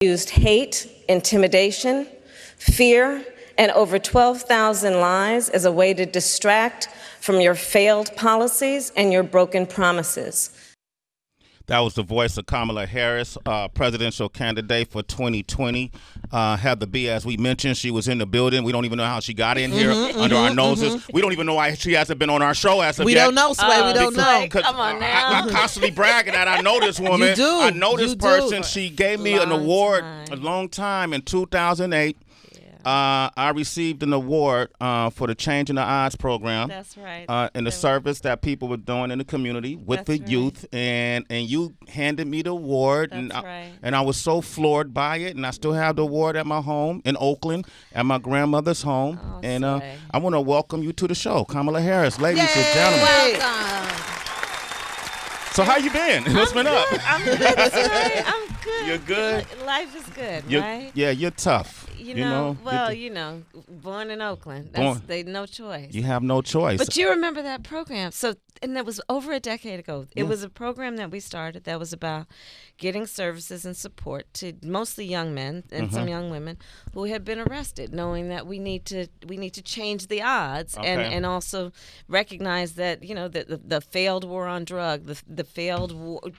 used hate, intimidation, fear, and over 12,000 lies as a way to distract from your failed policies and your broken promises. That was the voice of Kamala Harris, presidential candidate for 2020. Had the B, as we mentioned, she was in the building. We don't even know how she got in here under our noses. We don't even know why she hasn't been on our show as of We yet. don't know, Sway. We don't know. Come on now. I'm constantly bragging that I know this woman. You do. I know this You person. do. She gave me an award a long time in 2008. I received an award for the Changing the Odds program. That's right. And the service that people were doing in the community with the youth, and you handed me the award, and I was so floored by it, and I still have the award at my home in Oakland, at my grandmother's home, and I want to welcome you to the show, Kamala Harris, ladies and gentlemen. Welcome. So how you been? What's been up? I'm good. I'm good. You're good? Life is good, right? Yeah, you're tough. You know, born in Oakland. They no choice. You have no choice. But you remember that program. And that was over a decade ago. It was a program that we started that was about getting services and support to mostly young men and some young women who had been arrested, knowing that we need to change the odds and also recognize that, the failed war on drug, the failed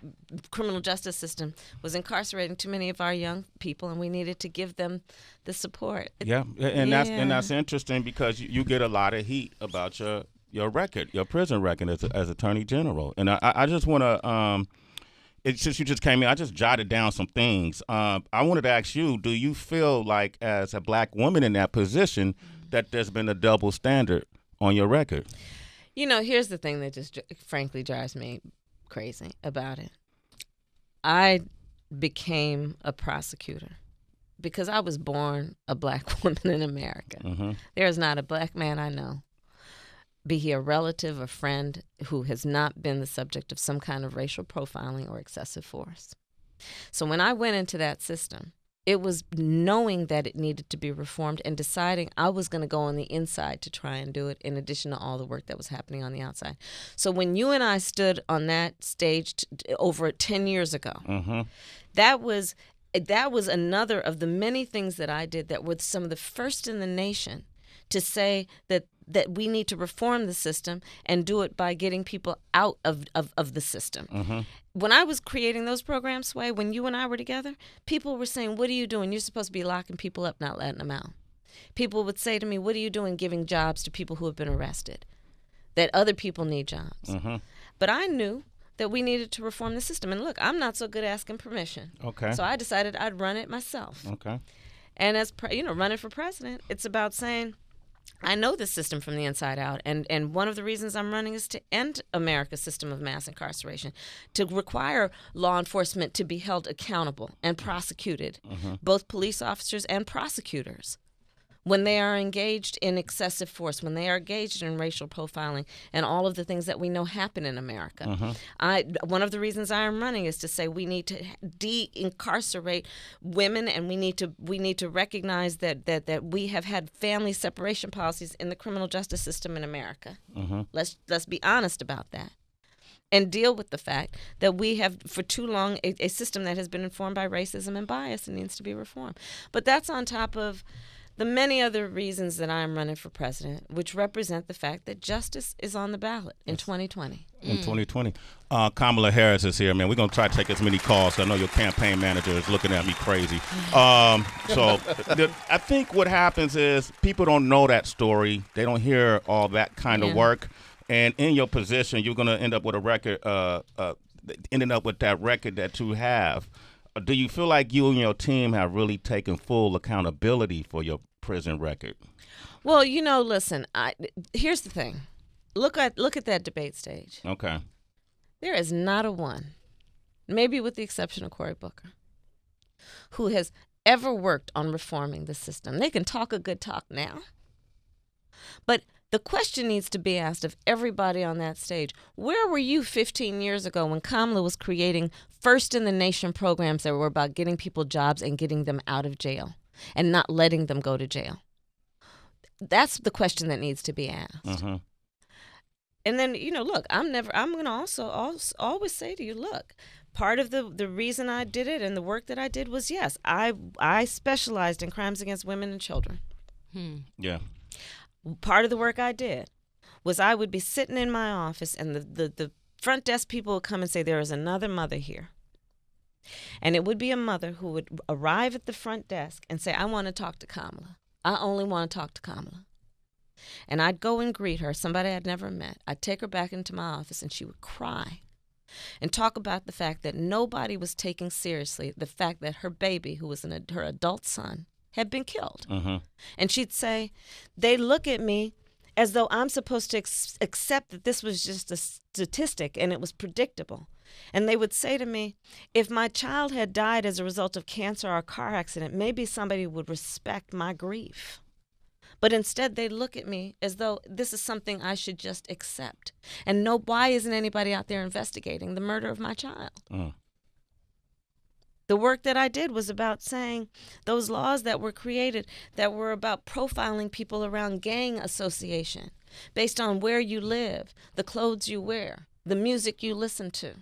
criminal justice system was incarcerating too many of our young people, and we needed to give them the support. That's interesting because you get a lot of heat about your record, your prison record as Attorney General. And I just want to, since you just came in, I just jotted down some things. I wanted to ask you, do you feel like as a black woman in that position that there's been a double standard on your record? Here's the thing that just frankly drives me crazy about it. I became a prosecutor because I was born a black woman in America. Mm-hmm. There is not a black man I know, be he a relative or friend, who has not been the subject of some kind of racial profiling or excessive force. So when I went into that system, it was knowing that it needed to be reformed and deciding I was going to go on the inside to try and do it, in addition to all the work that was happening on the outside. So when you and I stood on that stage over 10 years ago, that was another of the many things that I did that were some of the first in the nation to say that we need to reform the system and do it by getting people out of the system. Mm-hmm. When I was creating those programs, Sway, when you and I were together, people were saying, what are you doing? You're supposed to be locking people up, not letting them out. People would say to me, what are you doing giving jobs to people who have been arrested? That other people need jobs. Mm-hmm. But I knew that we needed to reform the system. And look, I'm not so good at asking permission. Okay. So I decided I'd run it myself. Okay. And as running for president, it's about saying, I know this system from the inside out, and one of the reasons I'm running is to end America's system of mass incarceration, to require law enforcement to be held accountable and prosecuted, both police officers and prosecutors, when they are engaged in excessive force, when they are engaged in racial profiling and all of the things that we know happen in America. One of the reasons I am running is to say we need to de-incarcerate women, and we need to recognize that we have had family separation policies in the criminal justice system in America. Let's be honest about that. And deal with the fact that we have, for too long, a system that has been informed by racism and bias and needs to be reformed. But that's on top of the many other reasons that I'm running for president, which represent the fact that justice is on the ballot in 2020. In 2020. Kamala Harris is here, man. We're going to try to take as many calls. I know your campaign manager is looking at me crazy. I think what happens is people don't know that story. They don't hear all that kind of work. And in your position, you're going to end up with a record, ending up with that record that you have. Do you feel like you and your team have really taken full accountability for your prison record? Well, listen, here's the thing. Look at that debate stage. Okay. There is not a one, maybe with the exception of Cory Booker, who has ever worked on reforming the system. They can talk a good talk now, but the question needs to be asked of everybody on that stage. Where were you 15 years ago when Kamala was creating first-in-the-nation programs that were about getting people jobs and getting them out of jail and not letting them go to jail? That's the question that needs to be asked. And then, look, I'm going to also always say to you, look, part of the reason I did it and the work that I did was, yes, I specialized in crimes against women and children. Yeah. Part of the work I did was I would be sitting in my office and the front desk people would come and say, there is another mother here. And it would be a mother who would arrive at the front desk and say, I want to talk to Kamala. I only want to talk to Kamala. And I'd go and greet her, somebody I'd never met. I'd take her back into my office and she would cry and talk about the fact that nobody was taking seriously the fact that her baby, who was her adult son, had been killed. And she'd say, they look at me as though I'm supposed to accept that this was just a statistic and it was predictable. And they would say to me, if my child had died as a result of cancer or a car accident, maybe somebody would respect my grief. But instead, they look at me as though this is something I should just accept. And why isn't anybody out there investigating the murder of my child? The work that I did was about saying those laws that were created that were about profiling people around gang association based on where you live, the clothes you wear, the music you listen to.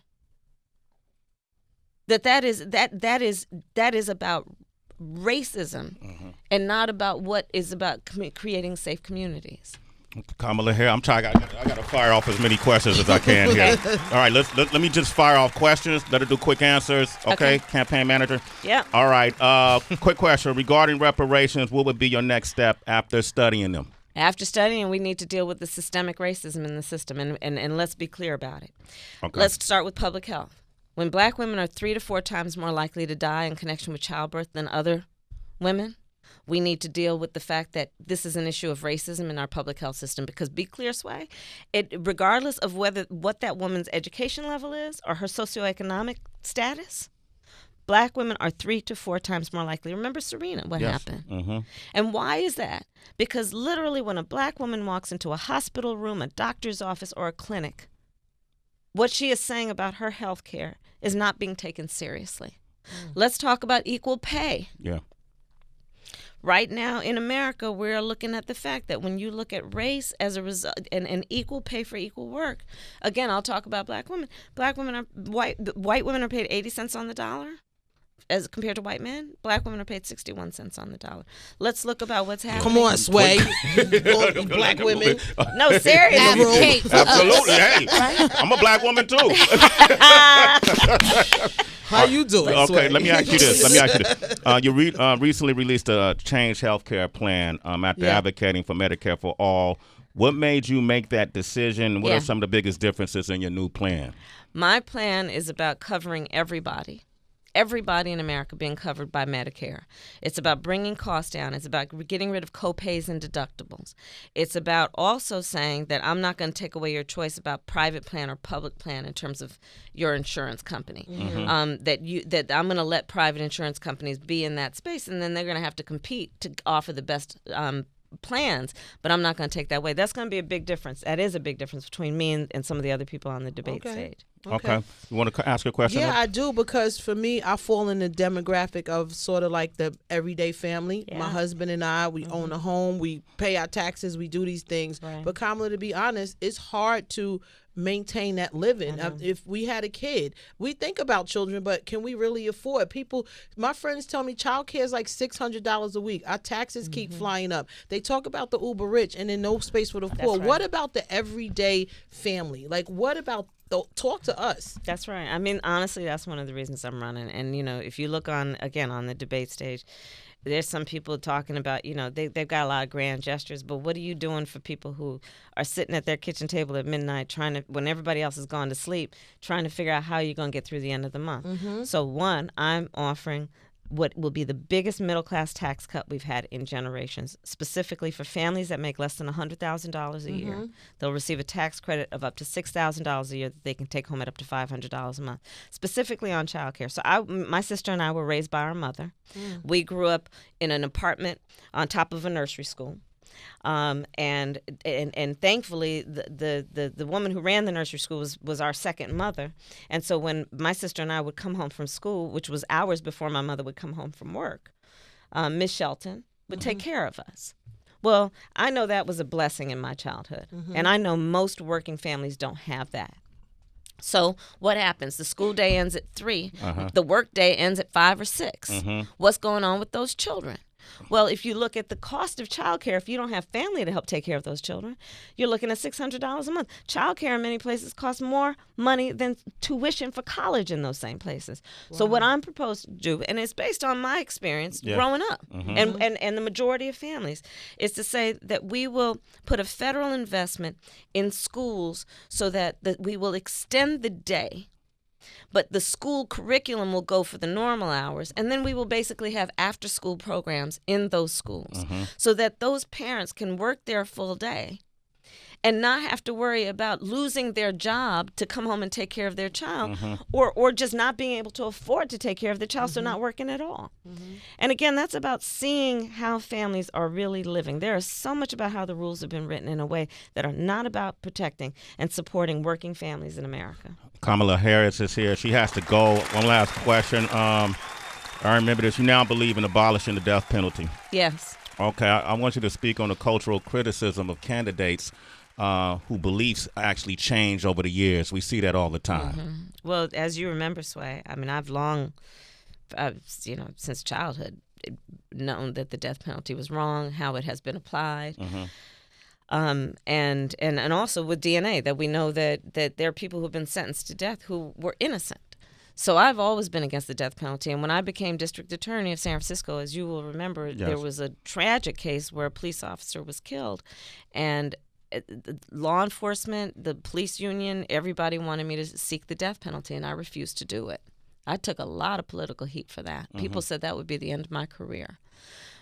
That is about racism and not about what is about creating safe communities. Kamala Harris, I got to fire off as many questions as I can here. All right, let me just fire off questions. Let her do quick answers. Okay. Campaign manager. Yeah. All right. Quick question regarding reparations. What would be your next step after studying them? After studying, we need to deal with the systemic racism in the system, and let's be clear about it. Okay. Let's start with public health. When black women are 3 to 4 times more likely to die in connection with childbirth than other women, we need to deal with the fact that this is an issue of racism in our public health system. Because be clear, Sway, regardless of what that woman's education level is or her socioeconomic status, black women are 3 to 4 times more likely. Remember Serena, what happened? And why is that? Because literally when a black woman walks into a hospital room, a doctor's office, or a clinic, what she is saying about her health care is not being taken seriously. Let's talk about equal pay. Yeah. Right now in America, we're looking at the fact that when you look at race as a result and equal pay for equal work, again, I'll talk about black women. White women are paid 80 cents on the dollar as compared to white men. Black women are paid 61 cents on the dollar. Let's look about what's happening. Come on, Sway. Black women. No, seriously. Absolutely. Hey, I'm a black woman too. How you doing? Okay, Sway? let me ask you this. You recently released a Change Healthcare plan after advocating for Medicare for all. What made you make that decision? What are some of the biggest differences in your new plan? My plan is about covering everybody in America being covered by Medicare. It's about bringing costs down. It's about getting rid of co-pays and deductibles. It's about also saying that I'm not going to take away your choice about private plan or public plan in terms of your insurance company. That I'm going to let private insurance companies be in that space, and then they're going to have to compete to offer the best plans, but I'm not going to take that away. That's going to be a big difference. That is a big difference between me and some of the other people on the debate stage. Okay. You want to ask a question? Yeah, I do, because for me, I fall in the demographic of sort of like the everyday family. Yeah. My husband and I, we own a home, we pay our taxes, we do these things. Right. But Kamala, to be honest, it's hard to maintain that living. If we had a kid, we think about children, but can we really afford? My friends tell me childcare is like $600 a week. Our taxes keep flying up. They talk about the uber rich and then no space for the poor. Right. What about the everyday family? Like, what about talk to us? That's right. I mean, honestly, that's one of the reasons I'm running. And, if you look on the debate stage, there's some people talking about, they've got a lot of grand gestures, but what are you doing for people who are sitting at their kitchen table at midnight when everybody else has gone to sleep, trying to figure out how you're going to get through the end of the month? So one, I'm offering what will be the biggest middle-class tax cut we've had in generations, specifically for families that make less than $100,000 a year. They'll receive a tax credit of up to $6,000 a year that they can take home at up to $500 a month, specifically on child care. So my sister and I were raised by our mother. We grew up in an apartment on top of a nursery school. And thankfully, the woman who ran the nursery school was our second mother. And so when my sister and I would come home from school, which was hours before my mother would come home from work, Miss Shelton would take care of us. Well, I know that was a blessing in my childhood. And I know most working families don't have that. So what happens? The school day ends at 3. The work day ends at 5 or 6. What's going on with those children? Well, if you look at the cost of childcare, if you don't have family to help take care of those children, you're looking at $600 a month. Childcare in many places costs more money than tuition for college in those same places. Wow. So what I'm proposed to do, and it's based on my experience growing up and the majority of families, is to say that we will put a federal investment in schools so that we will extend the day, but the school curriculum will go for the normal hours, and then we will basically have after-school programs in those schools so that those parents can work their full day and not have to worry about losing their job to come home and take care of their child or just not being able to afford to take care of their child, so not working at all. And again, that's about seeing how families are really living. There is so much about how the rules have been written in a way that are not about protecting and supporting working families in America. Kamala Harris is here. She has to go. One last question. I remember this. You now believe in abolishing the death penalty. Yes. Okay. I want you to speak on the cultural criticism of candidates who beliefs actually change over the years. We see that all the time. Well, as you remember, Sway, I mean, I've since childhood, known that the death penalty was wrong, how it has been applied. And also with DNA, that we know that there are people who have been sentenced to death who were innocent. So I've always been against the death penalty. And when I became district attorney of San Francisco, as you will remember, there was a tragic case where a police officer was killed. And law enforcement, the police union, everybody wanted me to seek the death penalty, and I refused to do it. I took a lot of political heat for that. People said that would be the end of my career.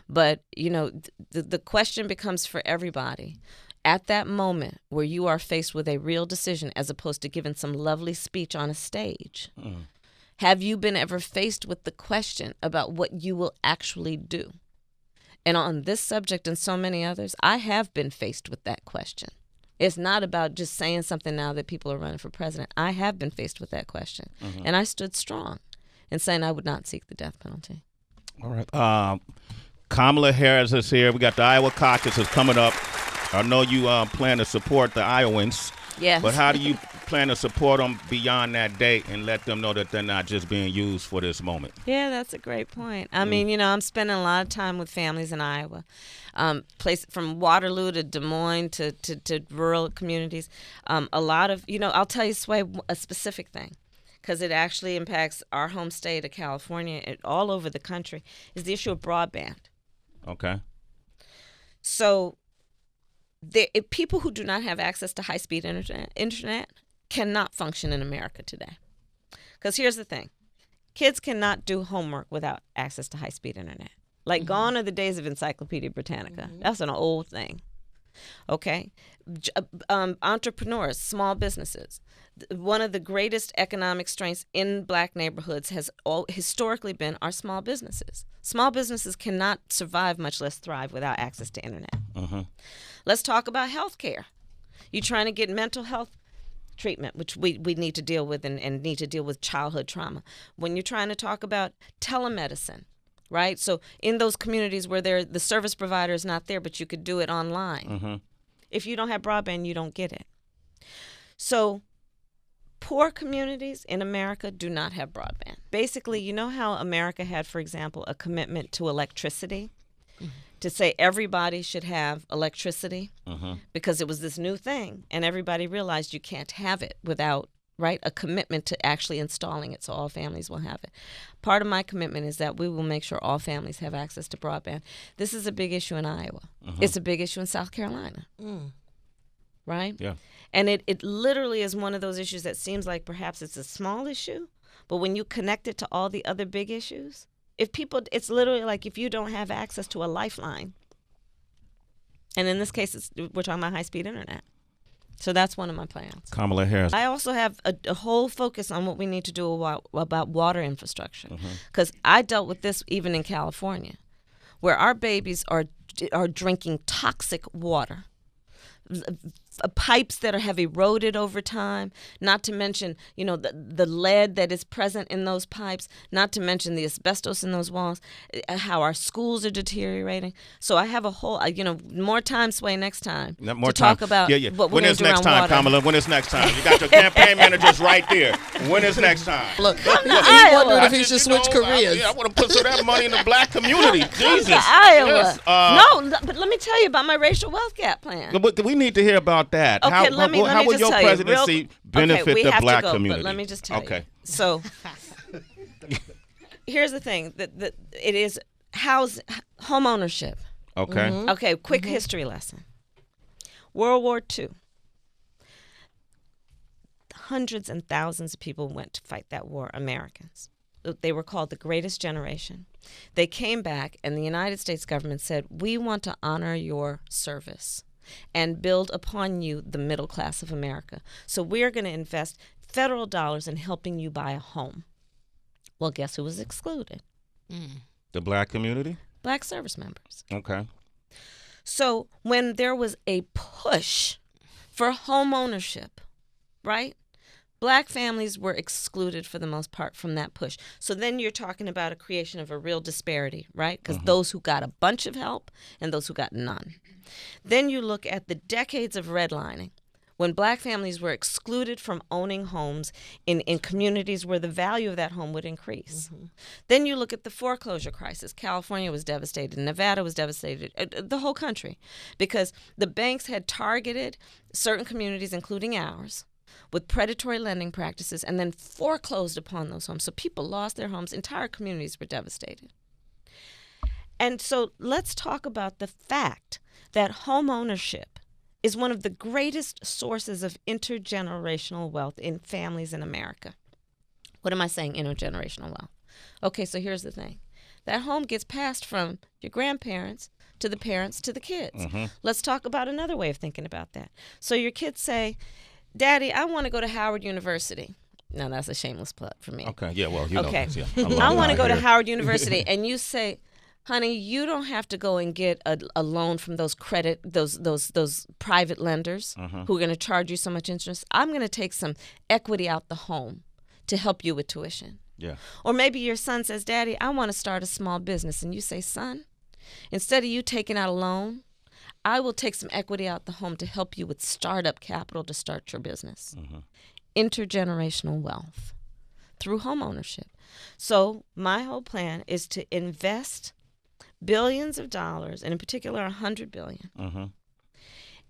But, the question becomes for everybody. At that moment where you are faced with a real decision as opposed to giving some lovely speech on a stage, have you been ever faced with the question about what you will actually do? And on this subject and so many others, I have been faced with that question. It's not about just saying something now that people are running for president. I have been faced with that question. And I stood strong in saying I would not seek the death penalty. All right. Kamala Harris is here. We got the Iowa caucus is coming up. I know you plan to support the Iowans. Yes. But how do you plan to support them beyond that date and let them know that they're not just being used for this moment? Yeah, that's a great point. I mean, I'm spending a lot of time with families in Iowa, place from Waterloo to Des Moines to rural communities. A lot of, I'll tell you, Sway, a specific thing, because it actually impacts our home state of California and all over the country, is the issue of broadband. Okay. So if people who do not have access to high-speed internet cannot function in America today. Because here's the thing. Kids cannot do homework without access to high-speed internet. Like, gone are the days of Encyclopedia Britannica. That's an old thing. Okay? Entrepreneurs, small businesses. One of the greatest economic strengths in black neighborhoods has historically been our small businesses. Small businesses cannot survive, much less thrive, without access to internet. Let's talk about health care. You're trying to get mental health treatment, which we need to deal with and need to deal with childhood trauma. When you're trying to talk about telemedicine, right? So in those communities where the service provider is not there, but you could do it online. If you don't have broadband, you don't get it. So poor communities in America do not have broadband. Basically, you know how America had, for example, a commitment to electricity? To say everybody should have electricity because it was this new thing, and everybody realized you can't have it without, right, a commitment to actually installing it so all families will have it. Part of my commitment is that we will make sure all families have access to broadband. This is a big issue in Iowa. It's a big issue in South Carolina. Right? Yeah. And it literally is one of those issues that seems like perhaps it's a small issue, but when you connect it to all the other big issues, it's literally like if you don't have access to a lifeline. And in this case, we're talking about high-speed internet. So that's one of my plans. Kamala Harris. I also have a whole focus on what we need to do about water infrastructure. Because I dealt with this even in California, where our babies are drinking toxic water. pipes that have eroded over time, not to mention, the lead that is present in those pipes, not to mention the asbestos in those walls, how our schools are deteriorating. So I have a whole, more time, Sway, next time more to time. talk about what we're when going is to do next around time, water. Kamala? When is next time? You got your campaign managers right there. When is next time? Look, he Iowa. wondered if he should switch careers. I want to put some of that money in the black community. Jesus. To Iowa. Yes, No, but let me tell you about my racial wealth gap plan. But we need to hear about that. Okay, how let me will just your tell you, presidency benefit we the have black to go, community? But let me just tell you. Okay. So here's the thing: that it is home ownership. Okay. Okay, quick history lesson. World War II. Hundreds and thousands of people went to fight that war, Americans. They were called the Greatest Generation. They came back, and the United States government said, we want to honor your service and build upon you the middle class of America. So we're going to invest federal dollars in helping you buy a home. Well, guess who was excluded? The black community? Black service members. Okay. So when there was a push for home ownership, right? Black families were excluded for the most part from that push. So then you're talking about a creation of a real disparity, right? Because those who got a bunch of help and those who got none. Then you look at the decades of redlining, when black families were excluded from owning homes in communities where the value of that home would increase. Then you look at the foreclosure crisis. California was devastated. Nevada was devastated. The whole country. Because the banks had targeted certain communities, including ours, with predatory lending practices and then foreclosed upon those homes. So people lost their homes. Entire communities were devastated. And so let's talk about the fact that home ownership is one of the greatest sources of intergenerational wealth in families in America. What am I saying, intergenerational wealth? Okay, so here's the thing. That home gets passed from your grandparents to the parents to the kids. Let's talk about another way of thinking about that. So your kids say, Daddy, I want to go to Howard University. Now, that's a shameless plug for me. Okay, yeah, well, you know this, yeah. I want to go to Howard University. And you say, honey, you don't have to go and get a loan from those private lenders who are going to charge you so much interest. I'm going to take some equity out the home to help you with tuition. Yeah. Or maybe your son says, Daddy, I want to start a small business. And you say, son, instead of you taking out a loan, I will take some equity out the home to help you with startup capital to start your business. Intergenerational wealth through home ownership. So my whole plan is to invest billions of dollars, and in particular $100 billion,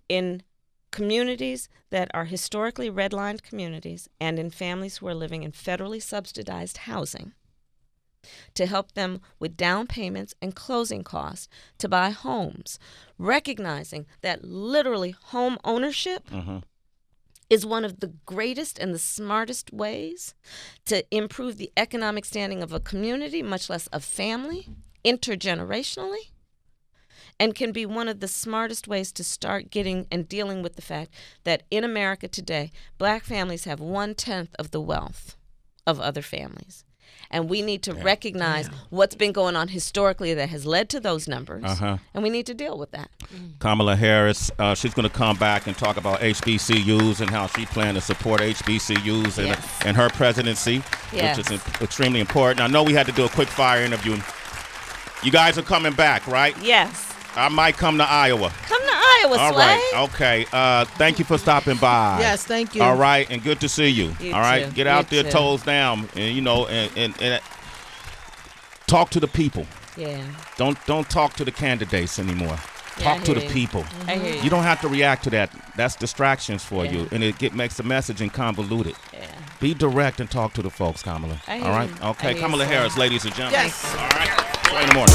in communities that are historically redlined communities and in families who are living in federally subsidized housing, to help them with down payments and closing costs to buy homes, recognizing that literally home ownership is one of the greatest and the smartest ways to improve the economic standing of a community, much less a family, intergenerationally, and can be one of the smartest ways to start getting and dealing with the fact that in America today, black families have 1/10 of the wealth of other families. And we need to recognize what's been going on historically that has led to those numbers. And we need to deal with that. Kamala Harris, she's going to come back and talk about HBCUs and how she plans to support HBCUs and her presidency, which is extremely important. I know we had to do a quick fire interview. You guys are coming back, right? Yes. I might come to Iowa. Come to Iowa, Sway. All right. Okay. Thank you for stopping by. Yes, thank you. All right, and good to see you. You all right, too. get out You there, too. toes down, and and talk to the people. Yeah. Don't talk to the candidates anymore. Yeah, Talk to the people. I hear you. You don't have to react to that. That's distractions for you, and it makes the messaging convoluted. Yeah. Be direct and talk to the folks, Kamala. I hear All right. you. Okay, I hear Kamala you. Harris, ladies and gentlemen. Yes. All right. See you in the morning.